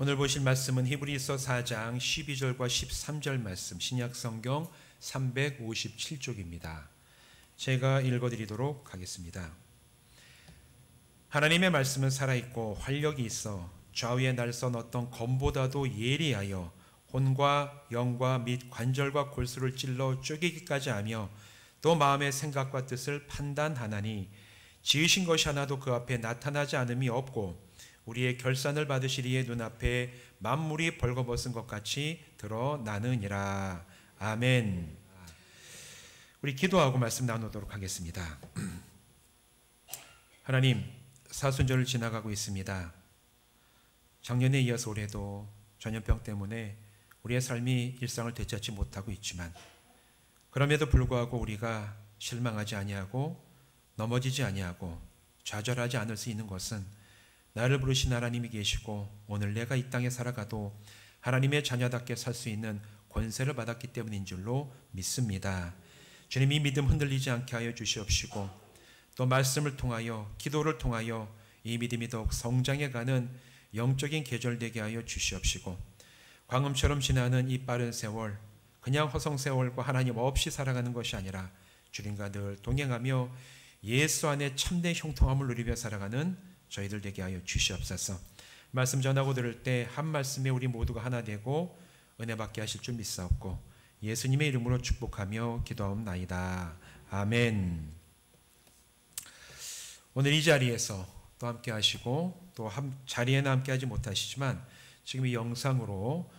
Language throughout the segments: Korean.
오늘 보실 말씀은 히브리서 4장 12절과 13절 말씀, 신약성경 357쪽입니다. 제가 읽어드리도록 하겠습니다. 하나님의 말씀은 살아있고 활력이 있어 좌우에 날선 어떤 검보다도 예리하여 혼과 영과 및 관절과 골수를 찔러 쪼개기까지 하며 또 마음의 생각과 뜻을 판단하나니 지으신 것이 하나도 그 앞에 나타나지 않음이 없고 우리의 결산을 받으시리에 눈앞에 만물이 벌거벗은 것 같이 드러나느니라. 아멘. 우리 기도하고 말씀 나누도록 하겠습니다. 하나님, 사순절을 지나가고 있습니다. 작년에 이어서 올해도 전염병 때문에 우리의 삶이 일상을 되찾지 못하고 있지만 그럼에도 불구하고 우리가 실망하지 아니하고 넘어지지 아니하고 좌절하지 않을 수 있는 것은 나를 부르신 하나님이 계시고 오늘 내가 이 땅에 살아가도 하나님의 자녀답게 살 수 있는 권세를 받았기 때문인 줄로 믿습니다. 주님, 이 믿음 흔들리지 않게 하여 주시옵시고 또 말씀을 통하여 기도를 통하여 이 믿음이 더욱 성장해가는 영적인 계절 되게 하여 주시옵시고 광음처럼 지나는 이 빠른 세월, 그냥 허송 세월과 하나님 없이 살아가는 것이 아니라 주님과 늘 동행하며 예수 안에 참된 형통함을 누리며 살아가는 저희들 되게 하여 주시옵소서. 말씀 전하고 들을 때 한 말씀에 우리 모두가 하나 되고 은혜 받게 하실 줄 믿사옵고 예수님의 이름으로 축복하며 기도하옵나이다. 아멘. 오늘 이 자리에서 또 함께 하시고 또 자리에는 함께 하지 못하시지만 지금 이 영상으로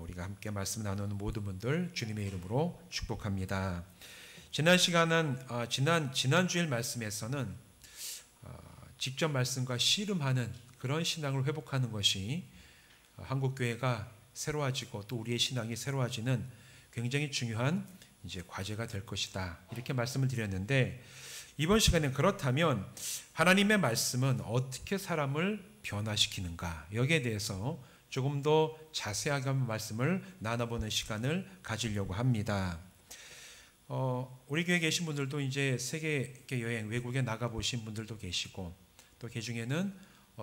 우리가 함께 말씀 나누는 모든 분들 주님의 이름으로 축복합니다. 지난주일 말씀에서는 직접 말씀과 씨름하는 그런 신앙을 회복하는 것이 한국교회가 새로워지고 또 우리의 신앙이 새로워지는 굉장히 중요한 이제 과제가 될 것이다. 이렇게 말씀을 드렸는데 이번 시간엔 그렇다면 하나님의 말씀은 어떻게 사람을 변화시키는가? 여기에 대해서 조금 더 자세하게 말씀을 나눠보는 시간을 가지려고 합니다. 우리 교회에 계신 분들도 이제 세계 여행, 외국에 나가보신 분들도 계시고 또 그 중에는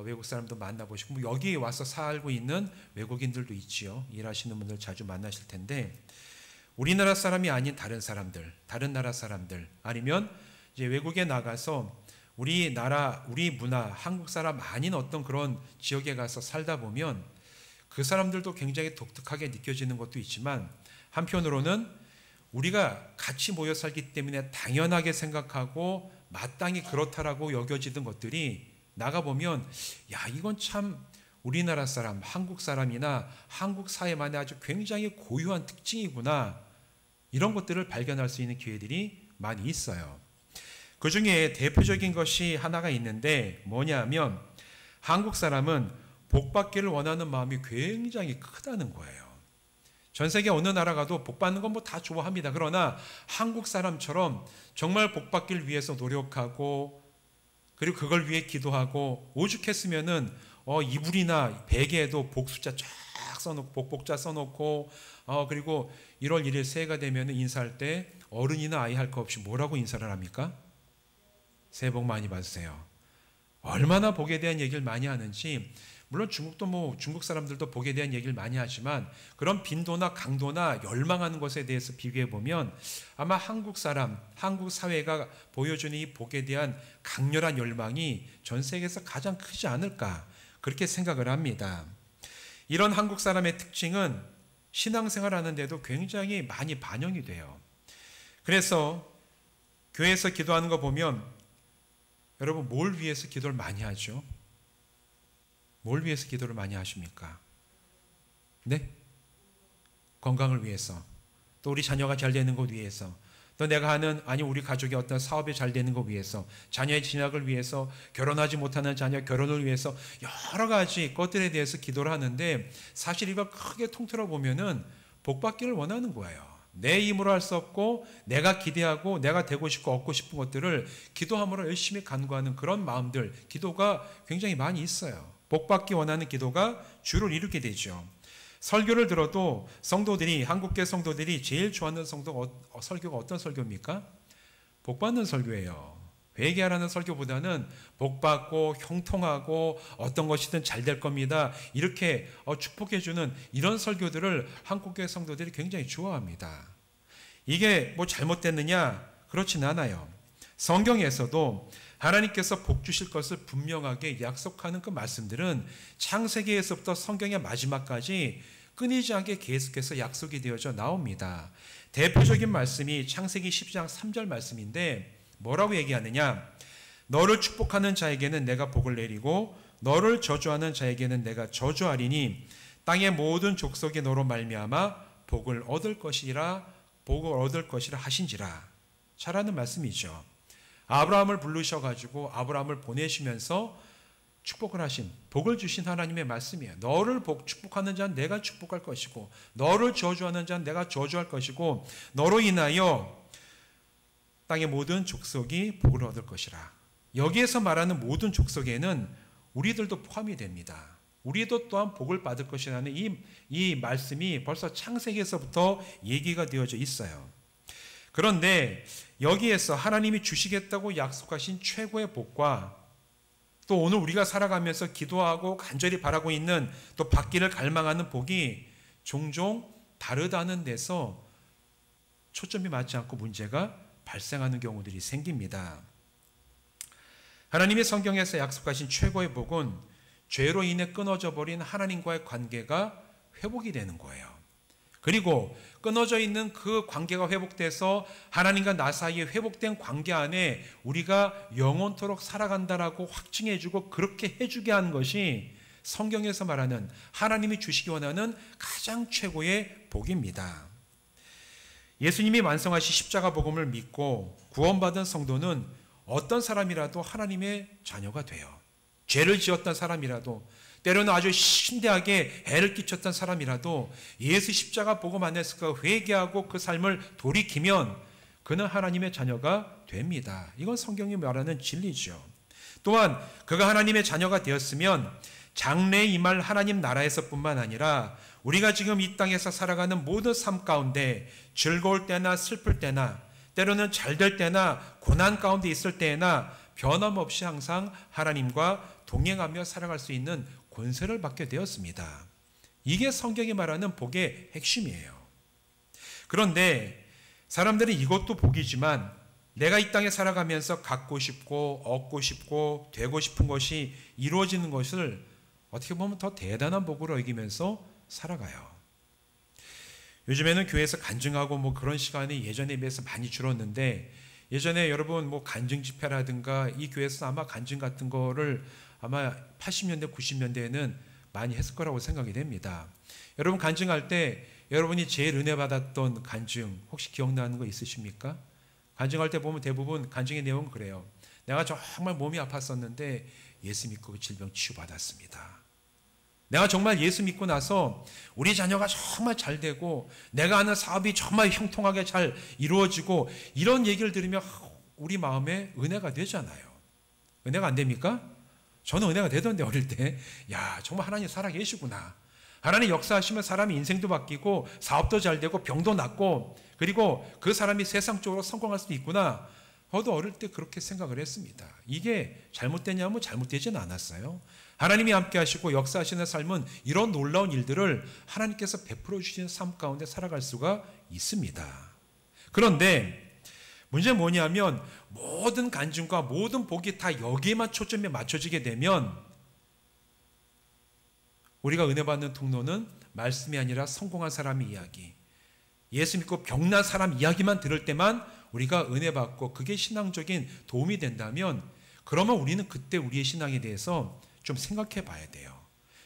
외국 사람도 만나보시고 여기에 와서 살고 있는 외국인들도 있지요. 일하시는 분들 자주 만나실 텐데 우리나라 사람이 아닌 다른 사람들, 다른 나라 사람들 아니면 이제 외국에 나가서 우리 나라, 우리 문화, 한국 사람 아닌 어떤 그런 지역에 가서 살다 보면 그 사람들도 굉장히 독특하게 느껴지는 것도 있지만 한편으로는 우리가 같이 모여 살기 때문에 당연하게 생각하고 마땅히 그렇다라고 여겨지던 것들이 나가보면 야, 이건 참 우리나라 사람, 한국 사람이나 한국 사회만의 아주 굉장히 고유한 특징이구나. 이런 것들을 발견할 수 있는 기회들이 많이 있어요. 그 중에 대표적인 것이 하나가 있는데 뭐냐면 한국 사람은 복받기를 원하는 마음이 굉장히 크다는 거예요. 전 세계 어느 나라 가도 복 받는 건 뭐 다 좋아합니다. 그러나 한국 사람처럼 정말 복 받기를 위해서 노력하고 그리고 그걸 위해 기도하고 오죽했으면은 이불이나 베개에도 복 숫자 쫙 써놓고 복복자 써놓고 그리고 1월 1일 새해가 되면 인사할 때 어른이나 아이 할 거 없이 뭐라고 인사를 합니까? 새해 복 많이 받으세요. 얼마나 복에 대한 얘기를 많이 하는지 물론 중국도 중국 사람들도 복에 대한 얘기를 많이 하지만 그런 빈도나 강도나 열망하는 것에 대해서 비교해 보면 아마 한국 사람, 한국 사회가 보여주는 이 복에 대한 강렬한 열망이 전 세계에서 가장 크지 않을까 그렇게 생각을 합니다. 이런 한국 사람의 특징은 신앙생활 하는데도 굉장히 많이 반영이 돼요. 그래서 교회에서 기도하는 거 보면 여러분 뭘 위해서 기도를 많이 하죠? 뭘 위해서 기도를 많이 하십니까? 네? 건강을 위해서, 또 우리 자녀가 잘 되는 것 위해서, 또 내가 하는 우리 가족이 어떤 사업이 잘 되는 것 위해서, 자녀의 진학을 위해서, 결혼하지 못하는 자녀 결혼을 위해서 여러 가지 것들에 대해서 기도를 하는데 사실 이걸 크게 통틀어 보면은 복 받기를 원하는 거예요. 내 힘으로 할 수 없고 내가 기대하고 내가 되고 싶고 얻고 싶은 것들을 기도함으로 열심히 간구하는 그런 마음들, 기도가 굉장히 많이 있어요. 복받기 원하는 기도가 주를 이루게 되죠. 설교를 들어도 성도들이, 한국계 성도들이 제일 좋아하는 설교가 어떤 설교입니까? 복받는 설교예요. 회개하라는 설교보다는 복받고 형통하고 어떤 것이든 잘 될 겁니다. 이렇게 축복해주는 이런 설교들을 한국교회 성도들이 굉장히 좋아합니다. 이게 뭐 잘못됐느냐? 그렇진 않아요. 성경에서도 하나님께서 복 주실 것을 분명하게 약속하는 그 말씀들은 창세기에서부터 성경의 마지막까지 끊이지 않게 계속해서 약속이 되어져 나옵니다. 대표적인 말씀이 창세기 10장 3절 말씀인데 뭐라고 얘기하느냐? 너를 축복하는 자에게는 내가 복을 내리고 너를 저주하는 자에게는 내가 저주하리니 땅의 모든 족속이 너로 말미암아 복을 얻을 것이라 하신지라. 잘하는 말씀이죠. 아브라함을 부르셔가지고 아브라함을 보내시면서 축복을 하신, 복을 주신 하나님의 말씀이에요. 너를 축복하는 자는 내가 축복할 것이고 너를 저주하는 자는 내가 저주할 것이고 너로 인하여 땅의 모든 족속이 복을 얻을 것이라. 여기에서 말하는 모든 족속에는 우리들도 포함이 됩니다. 우리도 또한 복을 받을 것이라는 이 말씀이 벌써 창세기에서부터 얘기가 되어져 있어요. 그런데 여기에서 하나님이 주시겠다고 약속하신 최고의 복과 또 오늘 우리가 살아가면서 기도하고 간절히 바라고 있는 또 받기를 갈망하는 복이 종종 다르다는 데서 초점이 맞지 않고 문제가 발생하는 경우들이 생깁니다. 하나님의 성경에서 약속하신 최고의 복은 죄로 인해 끊어져 버린 하나님과의 관계가 회복이 되는 거예요. 그리고 끊어져 있는 그 관계가 회복돼서 하나님과 나 사이에 회복된 관계 안에 우리가 영원토록 살아간다라고 확증해주고 그렇게 해주게 하는 것이 성경에서 말하는 하나님이 주시기 원하는 가장 최고의 복입니다. 예수님이 완성하신 십자가 복음을 믿고 구원받은 성도는 어떤 사람이라도 하나님의 자녀가 돼요. 죄를 지었던 사람이라도 때로는 아주 심대하게 애를 끼쳤던 사람이라도 예수 십자가 복음 안에서 회개하고 그 삶을 돌이키면 그는 하나님의 자녀가 됩니다. 이건 성경이 말하는 진리죠. 또한 그가 하나님의 자녀가 되었으면 장래에 임할 하나님 나라에서뿐만 아니라 우리가 지금 이 땅에서 살아가는 모든 삶 가운데 즐거울 때나 슬플 때나 때로는 잘 될 때나 고난 가운데 있을 때나 변함없이 항상 하나님과 동행하며 살아갈 수 있는 권세를 받게 되었습니다. 이게 성경이 말하는 복의 핵심이에요. 그런데 사람들은 이것도 복이지만 내가 이 땅에 살아가면서 갖고 싶고 얻고 싶고 되고 싶은 것이 이루어지는 것을 어떻게 보면 더 대단한 복으로 여기면서 살아가요. 요즘에는 교회에서 간증하고 뭐 그런 시간이 예전에 비해서 많이 줄었는데 예전에 여러분 뭐 간증 집회라든가 이 교회에서 아마 간증 같은 거를 아마 80년대 90년대에는 많이 했을 거라고 생각이 됩니다. 여러분 간증할 때 여러분이 제일 은혜 받았던 간증 혹시 기억나는 거 있으십니까? 간증할 때 보면 대부분 간증의 내용은 그래요. 내가 정말 몸이 아팠었는데 예수 믿고 그 질병 치유받았습니다. 내가 정말 예수 믿고 나서 우리 자녀가 정말 잘 되고 내가 하는 사업이 정말 형통하게 잘 이루어지고 이런 얘기를 들으면 우리 마음에 은혜가 되잖아요. 은혜가 안 됩니까? 저는 은혜가 되던데 어릴 때 야 정말 하나님 살아계시구나. 하나님 역사하시면 사람이 인생도 바뀌고 사업도 잘 되고 병도 낫고 그리고 그 사람이 세상적으로 성공할 수도 있구나. 저도 어릴 때 그렇게 생각을 했습니다. 이게 잘못됐냐면 잘못되지는 않았어요. 하나님이 함께 하시고 역사하시는 삶은 이런 놀라운 일들을 하나님께서 베풀어 주시는 삶 가운데 살아갈 수가 있습니다. 그런데 문제는 뭐냐면 모든 간증과 모든 복이 다 여기에만 초점이 맞춰지게 되면 우리가 은혜 받는 통로는 말씀이 아니라 성공한 사람의 이야기, 예수 믿고 병난 사람 이야기만 들을 때만 우리가 은혜 받고 그게 신앙적인 도움이 된다면 그러면 우리는 그때 우리의 신앙에 대해서 좀 생각해 봐야 돼요.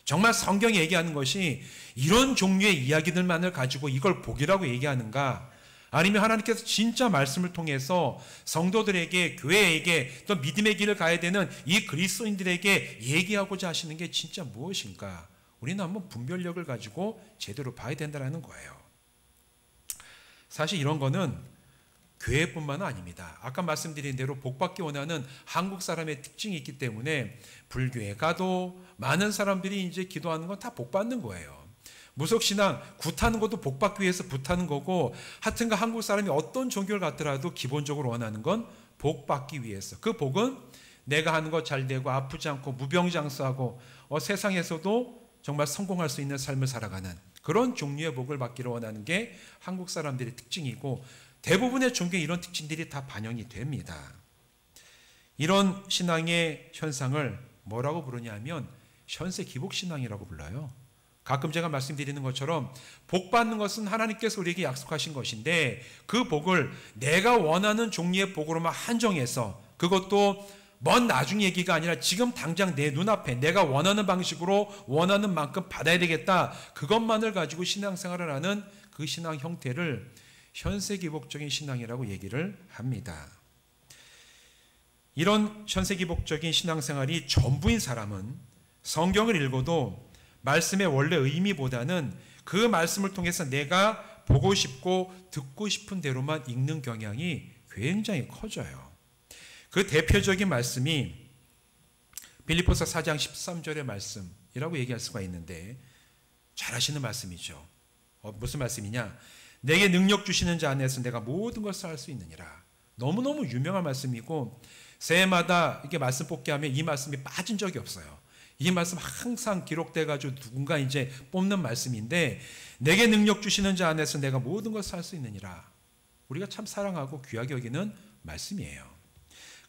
정말 성경이 얘기하는 것이 이런 종류의 이야기들만을 가지고 이걸 복이라고 얘기하는가? 아니면 하나님께서 진짜 말씀을 통해서 성도들에게 교회에게 또 믿음의 길을 가야 되는 이 그리스도인들에게 얘기하고자 하시는 게 진짜 무엇인가? 우리는 한번 분별력을 가지고 제대로 봐야 된다는 거예요. 사실 이런 거는 교회뿐만 아닙니다. 아까 말씀드린 대로 복받기 원하는 한국 사람의 특징이 있기 때문에 불교에 가도 많은 사람들이 이제 기도하는 건 다 복받는 거예요. 무속신앙 굿하는 것도 복받기 위해서 굿하는 거고 하여튼가 한국 사람이 어떤 종교를 갖더라도 기본적으로 원하는 건 복 받기 위해서. 그 복은 내가 하는 거 잘 되고 아프지 않고 무병장수하고 세상에서도 정말 성공할 수 있는 삶을 살아가는 그런 종류의 복을 받기를 원하는 게 한국 사람들의 특징이고, 대부분의 종교에 이런 특징들이 다 반영이 됩니다. 이런 신앙의 현상을 뭐라고 부르냐면 현세기복신앙이라고 불러요. 가끔 제가 말씀드리는 것처럼 복 받는 것은 하나님께서 우리에게 약속하신 것인데, 그 복을 내가 원하는 종류의 복으로만 한정해서, 그것도 먼 나중 얘기가 아니라 지금 당장 내 눈앞에 내가 원하는 방식으로 원하는 만큼 받아야 되겠다, 그것만을 가지고 신앙생활을 하는 그 신앙 형태를 현세기복적인 신앙이라고 얘기를 합니다. 이런 현세기복적인 신앙생활이 전부인 사람은 성경을 읽어도 말씀의 원래 의미보다는 그 말씀을 통해서 내가 보고 싶고 듣고 싶은 대로만 읽는 경향이 굉장히 커져요. 그 대표적인 말씀이 빌립보서 4장 13절의 말씀이라고 얘기할 수가 있는데, 잘 아시는 말씀이죠. 무슨 말씀이냐? 내게 능력 주시는 자 안에서 내가 모든 것을 할 수 있느니라. 너무너무 유명한 말씀이고, 새해마다 이렇게 말씀 뽑기 하면 이 말씀이 빠진 적이 없어요. 이 말씀 항상 기록돼가지고 누군가 이제 뽑는 말씀인데, 내게 능력 주시는 자 안에서 내가 모든 것을 할 수 있느니라. 우리가 참 사랑하고 귀하게 여기는 말씀이에요.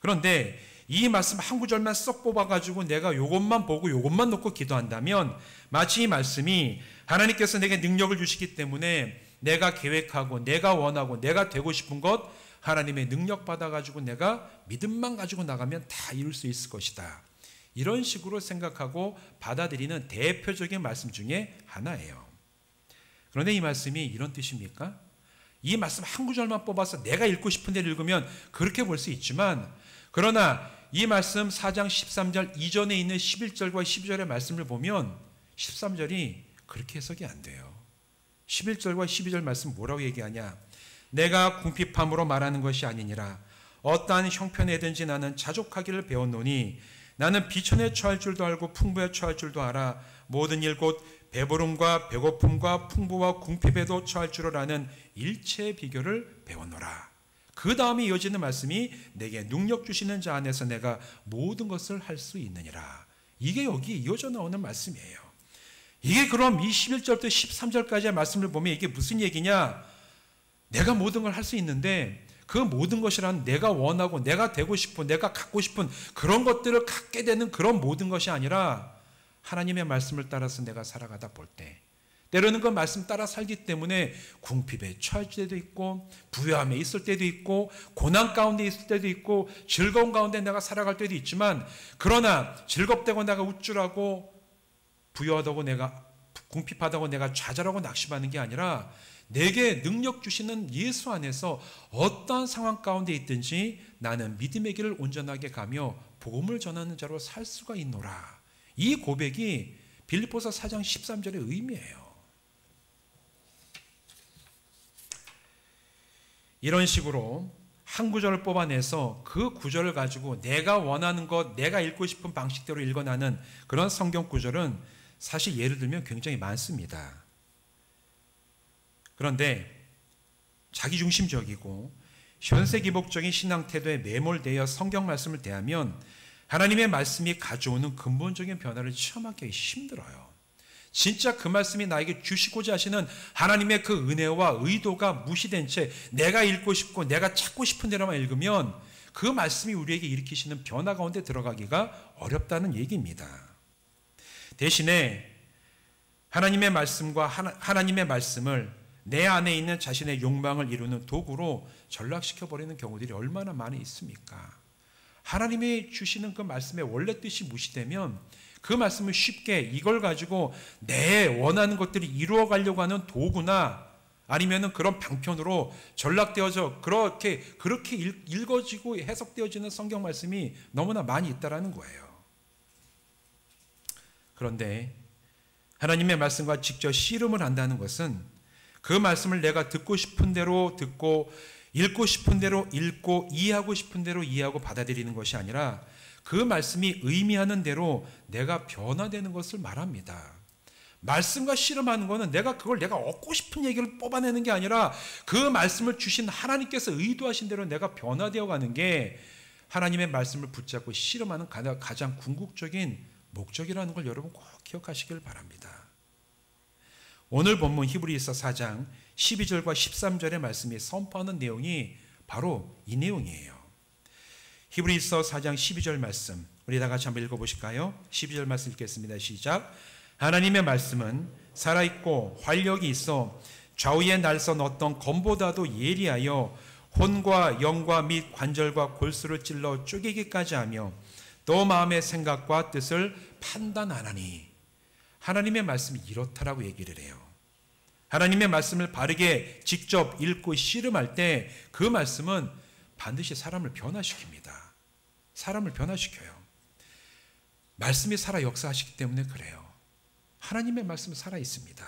그런데 이 말씀 한 구절만 쏙 뽑아가지고 내가 요것만 보고 요것만 놓고 기도한다면, 마치 이 말씀이 하나님께서 내게 능력을 주시기 때문에 내가 계획하고 내가 원하고 내가 되고 싶은 것 하나님의 능력 받아가지고 내가 믿음만 가지고 나가면 다 이룰 수 있을 것이다, 이런 식으로 생각하고 받아들이는 대표적인 말씀 중에 하나예요. 그런데 이 말씀이 이런 뜻입니까? 이 말씀 한 구절만 뽑아서 내가 읽고 싶은 대로 읽으면 그렇게 볼 수 있지만, 그러나 이 말씀 4장 13절 이전에 있는 11절과 12절의 말씀을 보면 13절이 그렇게 해석이 안 돼요. 11절과 12절 말씀 뭐라고 얘기하냐? 내가 궁핍함으로 말하는 것이 아니니라. 어떠한 형편에든지 나는 자족하기를 배웠노니 나는 비천에 처할 줄도 알고 풍부에 처할 줄도 알아. 모든 일 곧 배부름과 배고픔과 풍부와 궁핍에도 처할 줄을 아는 일체의 비결을 배웠노라. 그 다음에 이어지는 말씀이 내게 능력 주시는 자 안에서 내가 모든 것을 할 수 있느니라. 이게 여기 이어져 나오는 말씀이에요. 이게 그럼 이 11절부터 13절까지의 말씀을 보면 이게 무슨 얘기냐? 내가 모든 걸 할 수 있는데 그 모든 것이란 내가 원하고 내가 되고 싶은 내가 갖고 싶은 그런 것들을 갖게 되는 그런 모든 것이 아니라, 하나님의 말씀을 따라서 내가 살아가다 볼 때 때로는 그 말씀 따라 살기 때문에 궁핍에 처할 때도 있고 부유함에 있을 때도 있고 고난 가운데 있을 때도 있고 즐거운 가운데 내가 살아갈 때도 있지만, 그러나 즐겁다고 내가 우쭐하고 부유하다고 내가 궁핍하다고 내가 좌절하고 낙심하는 게 아니라, 내게 능력 주시는 예수 안에서 어떠한 상황 가운데 있든지 나는 믿음의 길을 온전하게 가며 복음을 전하는 자로 살 수가 있노라. 이 고백이 빌립보서 4장 13절의 의미예요. 이런 식으로 한 구절을 뽑아내서 그 구절을 가지고 내가 원하는 것, 내가 읽고 싶은 방식대로 읽어나는 그런 성경 구절은 사실 예를 들면 굉장히 많습니다. 그런데 자기중심적이고 현세기복적인 신앙 태도에 매몰되어 성경 말씀을 대하면 하나님의 말씀이 가져오는 근본적인 변화를 체험하기 힘들어요. 진짜 그 말씀이 나에게 주시고자 하시는 하나님의 그 은혜와 의도가 무시된 채 내가 읽고 싶고 내가 찾고 싶은 대로만 읽으면 그 말씀이 우리에게 일으키시는 변화 가운데 들어가기가 어렵다는 얘기입니다. 대신에 하나님의 말씀과 하나님의 말씀을 내 안에 있는 자신의 욕망을 이루는 도구로 전락시켜버리는 경우들이 얼마나 많이 있습니까? 하나님이 주시는 그 말씀의 원래 뜻이 무시되면 그 말씀을 쉽게 이걸 가지고 내 원하는 것들이 이루어가려고 하는 도구나 아니면은 그런 방편으로 전락되어져 그렇게 읽어지고 해석되어지는 성경 말씀이 너무나 많이 있다라는 거예요. 그런데 하나님의 말씀과 직접 씨름을 한다는 것은 그 말씀을 내가 듣고 싶은 대로 듣고 읽고 싶은 대로 읽고 이해하고 싶은 대로 이해하고 받아들이는 것이 아니라 그 말씀이 의미하는 대로 내가 변화되는 것을 말합니다. 말씀과 씨름하는 거는 내가 얻고 싶은 얘기를 뽑아내는 게 아니라 그 말씀을 주신 하나님께서 의도하신 대로 내가 변화되어 가는 게 하나님의 말씀을 붙잡고 씨름하는 가장 궁극적인 목적이라는 걸 여러분 꼭 기억하시길 바랍니다. 오늘 본문 히브리서 4장 12절과 13절의 말씀이 선포하는 내용이 바로 이 내용이에요. 히브리서 4장 12절 말씀 우리 다 같이 한번 읽어보실까요? 12절 말씀 읽겠습니다. 시작. 하나님의 말씀은 살아있고 활력이 있어 좌우에 날선 어떤 검보다도 예리하여 혼과 영과 및 관절과 골수를 찔러 쪼개기까지 하며 또 마음의 생각과 뜻을 판단하나니. 하나님의 말씀이 이렇다라고 얘기를 해요. 하나님의 말씀을 바르게 직접 읽고 씨름할 때 그 말씀은 반드시 사람을 변화시킵니다. 사람을 변화시켜요. 말씀이 살아 역사하시기 때문에 그래요. 하나님의 말씀은 살아있습니다.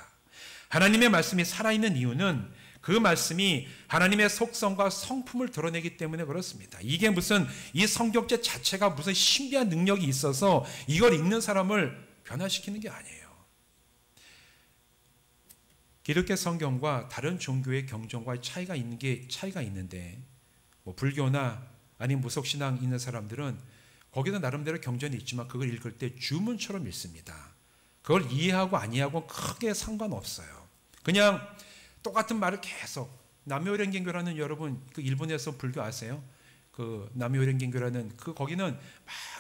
하나님의 말씀이 살아있는 이유는 그 말씀이 하나님의 속성과 성품을 드러내기 때문에 그렇습니다. 이게 무슨 이 성경책 자체가 무슨 신비한 능력이 있어서 이걸 읽는 사람을 변화시키는 게 아니에요. 기독교 성경과 다른 종교의 경전과의 차이가 있는데 뭐 불교나 아니면 무속신앙 있는 사람들은 거기도 나름대로 경전이 있지만 그걸 읽을 때 주문처럼 읽습니다. 그걸 이해하고 안 이해하고 크게 상관없어요. 그냥 똑같은 말을 계속 남묘랭겐교라는 여러분 그 일본에서 불교 아세요? 그 남묘랭겐교라는 그 거기는 막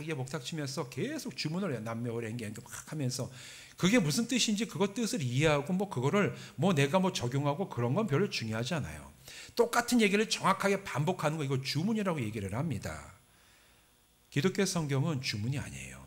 이게 목탁치면서 계속 주문을 해요. 남묘랭겐교 막 하면서 그게 무슨 뜻인지 그것 뜻을 이해하고 뭐 그거를 뭐 내가 뭐 적용하고 그런 건 별로 중요하지 않아요. 똑같은 얘기를 정확하게 반복하는 거 이거 주문이라고 얘기를 합니다. 기독교 성경은 주문이 아니에요.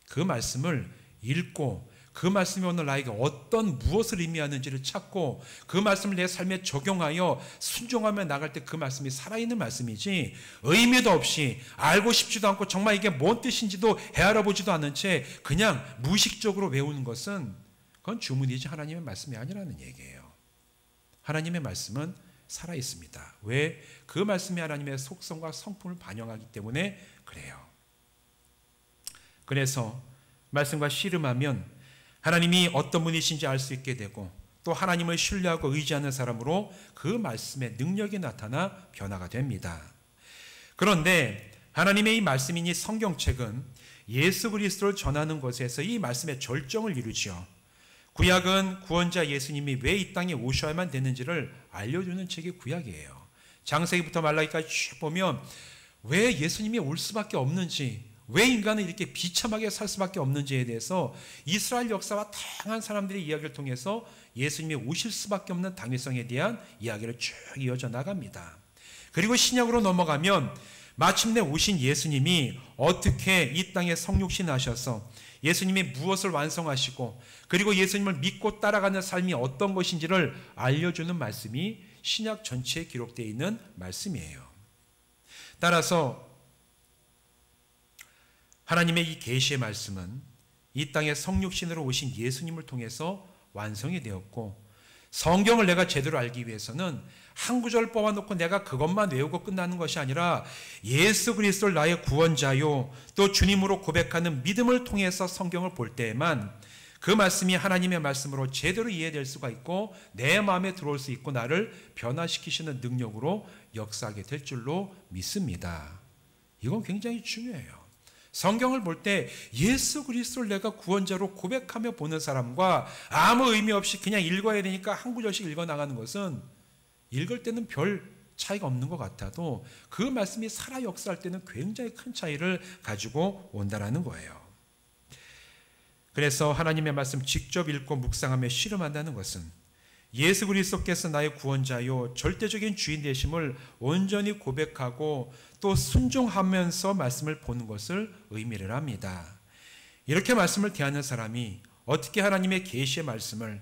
그 말씀을 읽고 그 말씀이 오늘 나에게 어떤 무엇을 의미하는지를 찾고 그 말씀을 내 삶에 적용하여 순종하며 나갈 때 그 말씀이 살아있는 말씀이지 의미도 없이 알고 싶지도 않고 정말 이게 뭔 뜻인지도 헤아려보지도 않은 채 그냥 무의식적으로 외우는 것은 그건 주문이지 하나님의 말씀이 아니라는 얘기예요. 하나님의 말씀은 살아있습니다. 왜? 그 말씀이 하나님의 속성과 성품을 반영하기 때문에 그래요. 그래서 말씀과 씨름하면 하나님이 어떤 분이신지 알 수 있게 되고 또 하나님을 신뢰하고 의지하는 사람으로 그 말씀의 능력이 나타나 변화가 됩니다. 그런데 하나님의 이 말씀인 이 성경책은 예수 그리스도를 전하는 것에서 이 말씀의 절정을 이루지요. 구약은 구원자 예수님이 왜 이 땅에 오셔야만 되는지를 알려주는 책이 구약이에요. 창세기부터 말라기까지 쭉 보면 왜 예수님이 올 수밖에 없는지, 왜 인간은 이렇게 비참하게 살 수밖에 없는지에 대해서 이스라엘 역사와 다양한 사람들의 이야기를 통해서 예수님이 오실 수밖에 없는 당위성에 대한 이야기를 쭉 이어져 나갑니다. 그리고 신약으로 넘어가면 마침내 오신 예수님이 어떻게 이 땅에 성육신 하셔서 예수님이 무엇을 완성하시고 그리고 예수님을 믿고 따라가는 삶이 어떤 것인지를 알려주는 말씀이 신약 전체에 기록되어 있는 말씀이에요. 따라서 하나님의 이 계시의 말씀은 이 땅에 성육신으로 오신 예수님을 통해서 완성이 되었고 성경을 내가 제대로 알기 위해서는 한 구절 뽑아놓고 내가 그것만 외우고 끝나는 것이 아니라 예수 그리스도를 나의 구원자요 또 주님으로 고백하는 믿음을 통해서 성경을 볼 때에만 그 말씀이 하나님의 말씀으로 제대로 이해될 수가 있고 내 마음에 들어올 수 있고 나를 변화시키시는 능력으로 역사하게 될 줄로 믿습니다. 이건 굉장히 중요해요. 성경을 볼 때 예수 그리스도를 내가 구원자로 고백하며 보는 사람과 아무 의미 없이 그냥 읽어야 되니까 한 구절씩 읽어나가는 것은 읽을 때는 별 차이가 없는 것 같아도 그 말씀이 살아 역사할 때는 굉장히 큰 차이를 가지고 온다는 거예요. 그래서 하나님의 말씀 직접 읽고 묵상하며 실험한다는 것은 예수 그리스도께서 나의 구원자요 절대적인 주인 되심을 온전히 고백하고 또 순종하면서 말씀을 보는 것을 의미를 합니다. 이렇게 말씀을 대하는 사람이 어떻게 하나님의 계시의 말씀을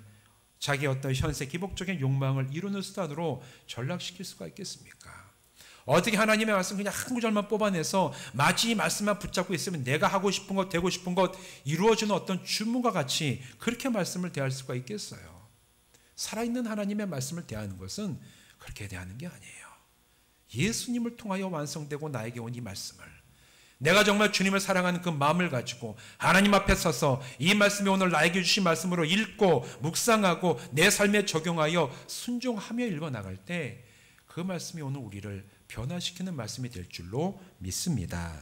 자기의 어떤 현세 기복적인 욕망을 이루는 수단으로 전락시킬 수가 있겠습니까? 어떻게 하나님의 말씀 그냥 한 구절만 뽑아내서 마치 이 말씀만 붙잡고 있으면 내가 하고 싶은 것, 되고 싶은 것 이루어지는 어떤 주문과 같이 그렇게 말씀을 대할 수가 있겠어요? 살아있는 하나님의 말씀을 대하는 것은 그렇게 대하는 게 아니에요. 예수님을 통하여 완성되고 나에게 온 이 말씀을 내가 정말 주님을 사랑하는 그 마음을 가지고 하나님 앞에 서서 이 말씀이 오늘 나에게 주신 말씀으로 읽고 묵상하고 내 삶에 적용하여 순종하며 읽어나갈 때 그 말씀이 오늘 우리를 변화시키는 말씀이 될 줄로 믿습니다.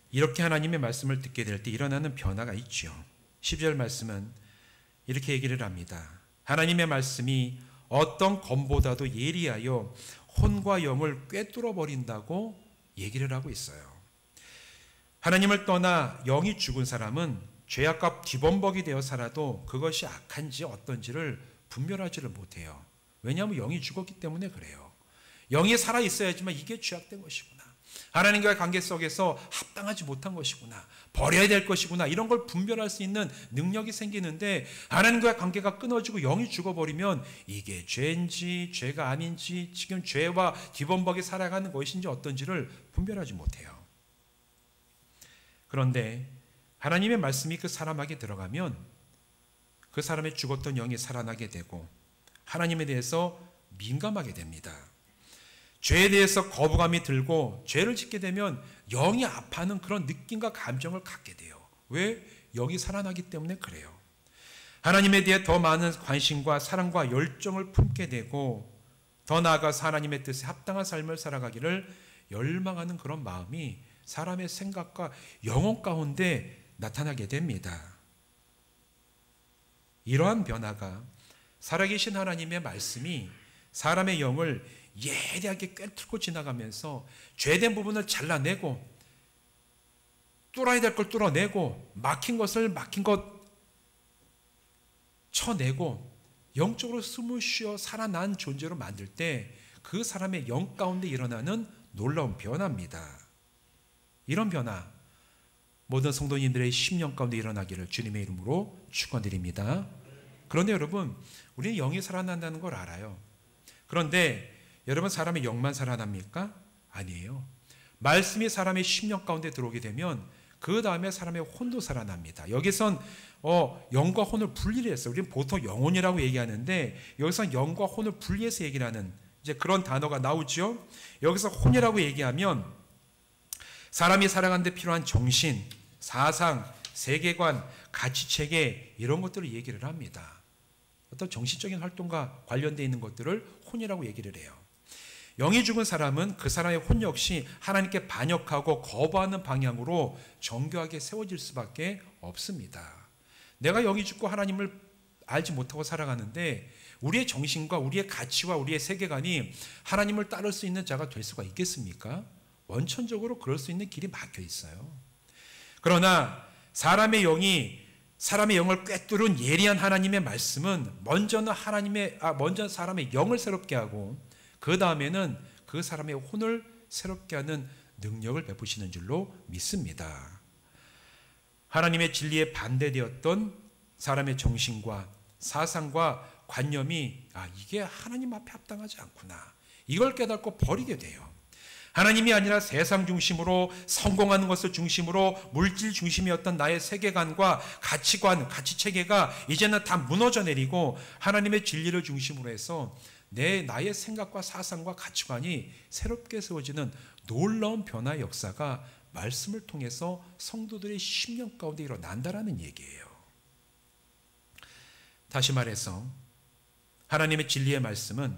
이렇게 하나님의 말씀을 듣게 될 때 일어나는 변화가 있죠. 12절 말씀은 이렇게 얘기를 합니다. 하나님의 말씀이 어떤 검보다도 예리하여 혼과 영을 꿰뚫어 버린다고 얘기를 하고 있어요. 하나님을 떠나 영이 죽은 사람은 죄악과 뒤범벅이 되어 살아도 그것이 악한지 어떤지를 분별하지를 못해요. 왜냐하면 영이 죽었기 때문에 그래요. 영이 살아 있어야지만 이게 죄악된 것이구나, 하나님과의 관계 속에서 합당하지 못한 것이구나, 버려야 될 것이구나, 이런 걸 분별할 수 있는 능력이 생기는데 하나님과의 관계가 끊어지고 영이 죽어버리면 이게 죄인지 죄가 아닌지, 지금 죄와 뒤범벅이 살아가는 것인지 어떤지를 분별하지 못해요. 그런데 하나님의 말씀이 그 사람에게 들어가면 그 사람의 죽었던 영이 살아나게 되고 하나님에 대해서 민감하게 됩니다. 죄에 대해서 거부감이 들고 죄를 짓게 되면 영이 아파하는 그런 느낌과 감정을 갖게 돼요. 왜? 영이 살아나기 때문에 그래요. 하나님에 대해 더 많은 관심과 사랑과 열정을 품게 되고 더 나아가서 하나님의 뜻에 합당한 삶을 살아가기를 열망하는 그런 마음이 사람의 생각과 영혼 가운데 나타나게 됩니다. 이러한 변화가 살아계신 하나님의 말씀이 사람의 영을 예리하게 꿰뚫고 지나가면서 죄된 부분을 잘라내고 뚫어야 될 걸 뚫어내고 막힌 것을 막힌 것 쳐내고 영적으로 숨을 쉬어 살아난 존재로 만들 때 그 사람의 영 가운데 일어나는 놀라운 변화입니다. 이런 변화 모든 성도님들의 심령 가운데 일어나기를 주님의 이름으로 축원드립니다. 그런데 여러분, 우리는 영이 살아난다는 걸 알아요. 그런데 여러분, 사람의 영만 살아납니까? 아니에요. 말씀이 사람의 심령 가운데 들어오게 되면 그 다음에 사람의 혼도 살아납니다. 여기선 영과 혼을 분리를 했어요. 우리는 보통 영혼이라고 얘기하는데 여기서 영과 혼을 분리해서 얘기를 하는 이제 그런 단어가 나오죠. 여기서 혼이라고 얘기하면 사람이 살아가는 데 필요한 정신, 사상, 세계관, 가치체계 이런 것들을 얘기를 합니다. 어떤 정신적인 활동과 관련되어 있는 것들을 혼이라고 얘기를 해요. 영이 죽은 사람은 그 사람의 혼 역시 하나님께 반역하고 거부하는 방향으로 정교하게 세워질 수밖에 없습니다. 내가 영이 죽고 하나님을 알지 못하고 살아가는데 우리의 정신과 우리의 가치와 우리의 세계관이 하나님을 따를 수 있는 자가 될 수가 있겠습니까? 원천적으로 그럴 수 있는 길이 막혀 있어요. 그러나 사람의 영을 꿰뚫은 예리한 하나님의 말씀은 먼저 사람의 영을 새롭게 하고 그 다음에는 그 사람의 혼을 새롭게 하는 능력을 베푸시는 줄로 믿습니다. 하나님의 진리에 반대되었던 사람의 정신과 사상과 관념이 이게 하나님 앞에 합당하지 않구나, 이걸 깨닫고 버리게 돼요. 하나님이 아니라 세상 중심으로 성공하는 것을 중심으로 물질 중심이었던 나의 세계관과 가치관, 가치체계가 이제는 다 무너져 내리고 하나님의 진리를 중심으로 해서 나의 생각과 사상과 가치관이 새롭게 세워지는 놀라운 변화의 역사가 말씀을 통해서 성도들의 심령 가운데 일어난다라는 얘기예요. 다시 말해서 하나님의 진리의 말씀은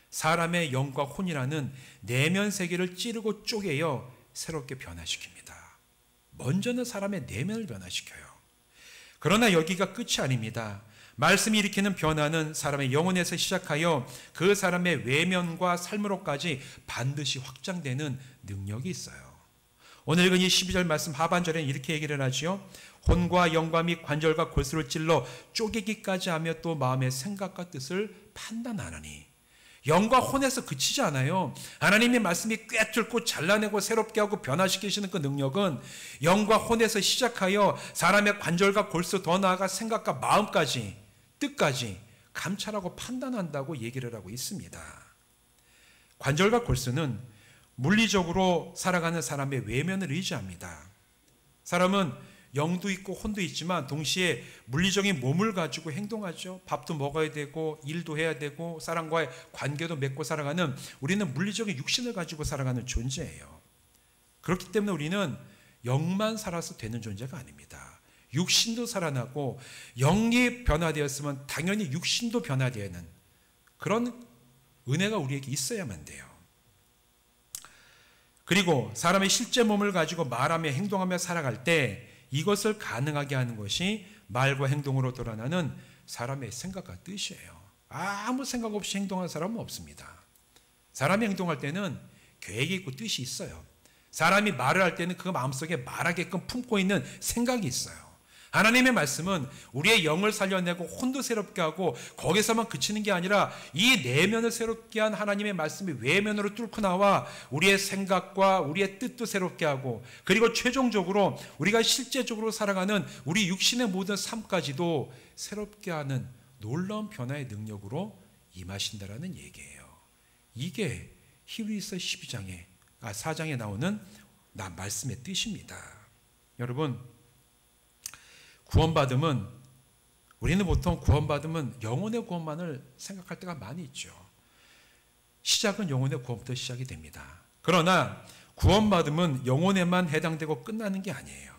사람의 영과 혼이라는 내면 세계를 찌르고 쪼개어 새롭게 변화시킵니다. 먼저는 사람의 내면을 변화시켜요. 그러나 여기가 끝이 아닙니다. 말씀이 일으키는 변화는 사람의 영혼에서 시작하여 그 사람의 외면과 삶으로까지 반드시 확장되는 능력이 있어요. 오늘 읽은 이 12절 말씀 하반절에는 이렇게 얘기를 하지요. 혼과 영과 및 관절과 골수를 찔러 쪼개기까지 하며 또 마음의 생각과 뜻을 판단하느니, 영과 혼에서 그치지 않아요. 하나님의 말씀이 꿰뚫고 잘라내고 새롭게 하고 변화시키시는 그 능력은 영과 혼에서 시작하여 사람의 관절과 골수, 더 나아가 생각과 마음까지, 뜻까지 감찰하고 판단한다고 얘기를 하고 있습니다. 관절과 골수는 물리적으로 살아가는 사람의 외면을 의지합니다. 사람은 영도 있고 혼도 있지만 동시에 물리적인 몸을 가지고 행동하죠. 밥도 먹어야 되고 일도 해야 되고 사람과의 관계도 맺고 살아가는, 우리는 물리적인 육신을 가지고 살아가는 존재예요. 그렇기 때문에 우리는 영만 살아서 되는 존재가 아닙니다. 육신도 살아나고 영이 변화되었으면 당연히 육신도 변화되는 그런 은혜가 우리에게 있어야만 돼요. 그리고 사람의 실제 몸을 가지고 말하며 행동하며 살아갈 때 이것을 가능하게 하는 것이 말과 행동으로 드러나는 사람의 생각과 뜻이에요. 아무 생각 없이 행동하는 사람은 없습니다. 사람이 행동할 때는 계획이 있고 뜻이 있어요. 사람이 말을 할 때는 그 마음속에 말하게끔 품고 있는 생각이 있어요. 하나님의 말씀은 우리의 영을 살려내고 혼도 새롭게 하고 거기서만 그치는 게 아니라 이 내면을 새롭게 한 하나님의 말씀이 외면으로 뚫고 나와 우리의 생각과 우리의 뜻도 새롭게 하고 그리고 최종적으로 우리가 실제적으로 살아가는 우리 육신의 모든 삶까지도 새롭게 하는 놀라운 변화의 능력으로 임하신다라는 얘기예요. 이게 히브리서 4장에 나오는 말씀의 뜻입니다. 여러분, 구원받음은 우리는 보통 구원받으면 영혼의 구원만을 생각할 때가 많이 있죠. 시작은 영혼의 구원부터 시작이 됩니다. 그러나 구원받음은 영혼에만 해당되고 끝나는 게 아니에요.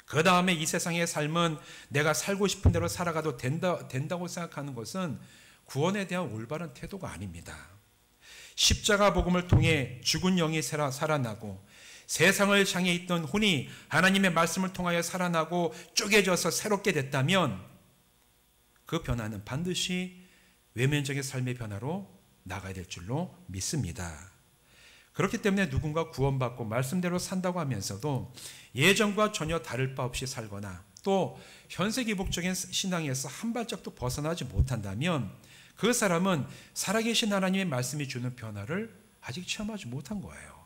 그 다음에 이 세상의 삶은 내가 살고 싶은 대로 살아가도 된다고 생각하는 것은 구원에 대한 올바른 태도가 아닙니다. 십자가 복음을 통해 죽은 영이 살아나고 세상을 향해 있던 혼이 하나님의 말씀을 통하여 살아나고 쪼개져서 새롭게 됐다면 그 변화는 반드시 외면적인 삶의 변화로 나가야 될 줄로 믿습니다. 그렇기 때문에 누군가 구원받고 말씀대로 산다고 하면서도 예전과 전혀 다를 바 없이 살거나 또 현세기복적인 신앙에서 한 발짝도 벗어나지 못한다면 그 사람은 살아계신 하나님의 말씀이 주는 변화를 아직 체험하지 못한 거예요.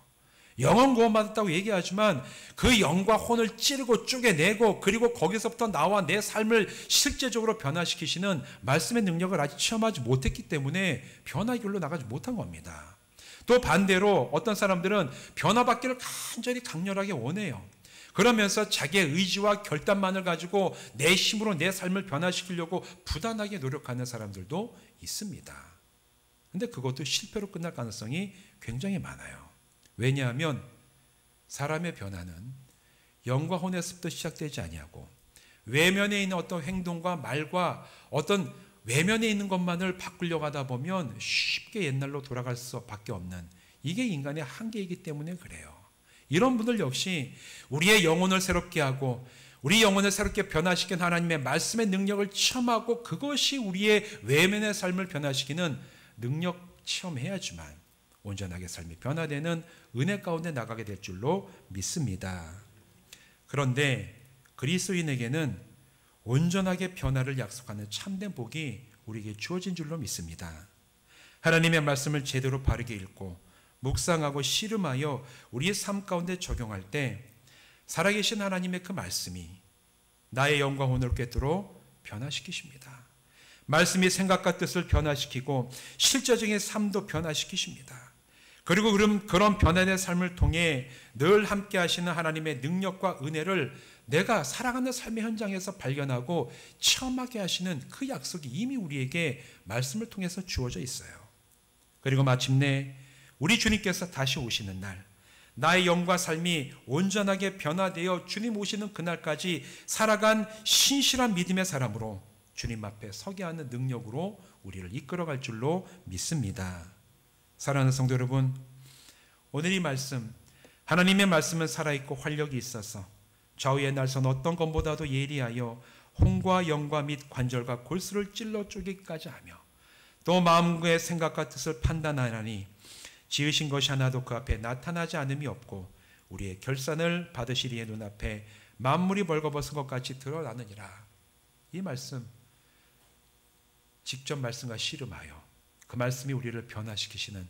영혼 구원받았다고 얘기하지만 그 영과 혼을 찌르고 쪼개내고 그리고 거기서부터 나와 내 삶을 실제적으로 변화시키시는 말씀의 능력을 아직 체험하지 못했기 때문에 변화의 길로 나가지 못한 겁니다. 또 반대로 어떤 사람들은 변화받기를 간절히 강렬하게 원해요. 그러면서 자기의 의지와 결단만을 가지고 내 힘으로 내 삶을 변화시키려고 부단하게 노력하는 사람들도 있습니다. 근데 그것도 실패로 끝날 가능성이 굉장히 많아요. 왜냐하면 사람의 변화는 영과 혼에서부터 시작되지 아니하고 외면에 있는 어떤 행동과 말과 어떤 외면에 있는 것만을 바꾸려고 하다 보면 쉽게 옛날로 돌아갈 수밖에 없는 이게 인간의 한계이기 때문에 그래요. 이런 분들 역시 우리의 영혼을 새롭게 하고 우리 영혼을 새롭게 변화시킨 하나님의 말씀의 능력을 체험하고 그것이 우리의 외면의 삶을 변화시키는 능력 체험해야지만 온전하게 삶이 변화되는 은혜 가운데 나가게 될 줄로 믿습니다. 그런데 그리스도인에게는 온전하게 변화를 약속하는 참된 복이 우리에게 주어진 줄로 믿습니다. 하나님의 말씀을 제대로 바르게 읽고 묵상하고 씨름하여 우리의 삶 가운데 적용할 때 살아계신 하나님의 그 말씀이 나의 영과 혼을 꿰뚫어 변화시키십니다. 말씀이 생각과 뜻을 변화시키고 실제적인 삶도 변화시키십니다. 그리고 그런 변화된 삶을 통해 늘 함께 하시는 하나님의 능력과 은혜를 내가 살아가는 삶의 현장에서 발견하고 체험하게 하시는 그 약속이 이미 우리에게 말씀을 통해서 주어져 있어요. 그리고 마침내 우리 주님께서 다시 오시는 날 나의 영과 삶이 온전하게 변화되어 주님 오시는 그날까지 살아간 신실한 믿음의 사람으로 주님 앞에 서게 하는 능력으로 우리를 이끌어갈 줄로 믿습니다. 사랑하는 성도 여러분, 오늘 이 말씀, 하나님의 말씀은 살아있고 활력이 있어서 좌우의 날선 어떤 것보다도 예리하여 혼과 영과 및 관절과 골수를 찔러 쪼개기까지 하며 또 마음의 생각과 뜻을 판단하나니 지으신 것이 하나도 그 앞에 나타나지 않음이 없고 우리의 결산을 받으시리의 눈앞에 만물이 벌거벗은 것 같이 드러나느니라. 이 말씀 직접 말씀과 씨름하여 그 말씀이 우리를 변화시키시는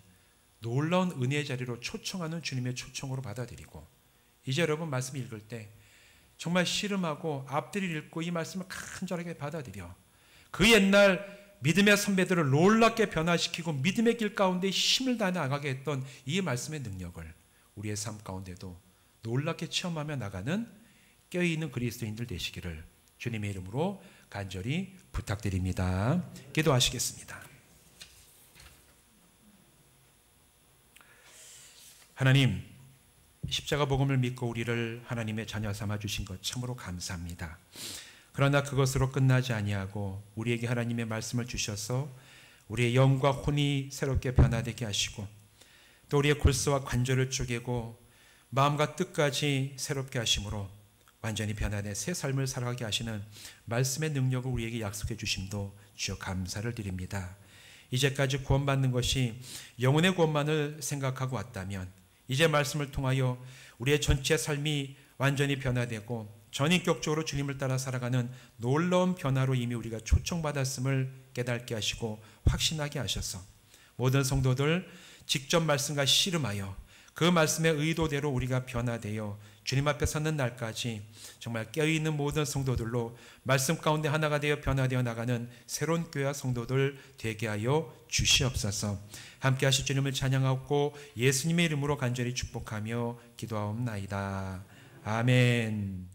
놀라운 은혜의 자리로 초청하는 주님의 초청으로 받아들이고 이제 여러분 말씀 읽을 때 정말 씨름하고 앞뒤를 읽고 이 말씀을 간절하게 받아들여 그 옛날 믿음의 선배들을 놀랍게 변화시키고 믿음의 길 가운데 힘을 다해 나가게 했던 이 말씀의 능력을 우리의 삶 가운데도 놀랍게 체험하며 나가는 깨어있는 그리스도인들 되시기를 주님의 이름으로 간절히 부탁드립니다. 기도하시겠습니다. 하나님, 십자가 복음을 믿고 우리를 하나님의 자녀 삼아 주신 것 참으로 감사합니다. 그러나 그것으로 끝나지 아니하고 우리에게 하나님의 말씀을 주셔서 우리의 영과 혼이 새롭게 변화되게 하시고 또 우리의 골수와 관절을 쪼개고 마음과 뜻까지 새롭게 하심으로 완전히 변화된 새 삶을 살아가게 하시는 말씀의 능력을 우리에게 약속해 주심도 주여 감사를 드립니다. 이제까지 구원받는 것이 영혼의 구원만을 생각하고 왔다면 이제 말씀을 통하여 우리의 전체 삶이 완전히 변화되고 전인격적으로 주님을 따라 살아가는 놀라운 변화로 이미 우리가 초청받았음을 깨닫게 하시고 확신하게 하셔서 모든 성도들 직접 말씀과 씨름하여 그 말씀의 의도대로 우리가 변화되어 주님 앞에 서는 날까지 정말 깨어있는 모든 성도들로 말씀 가운데 하나가 되어 변화되어 나가는 새로운 교회와 성도들 되게 하여 주시옵소서. 함께 하실 주님을 찬양하고 예수님의 이름으로 간절히 축복하며 기도하옵나이다. 아멘.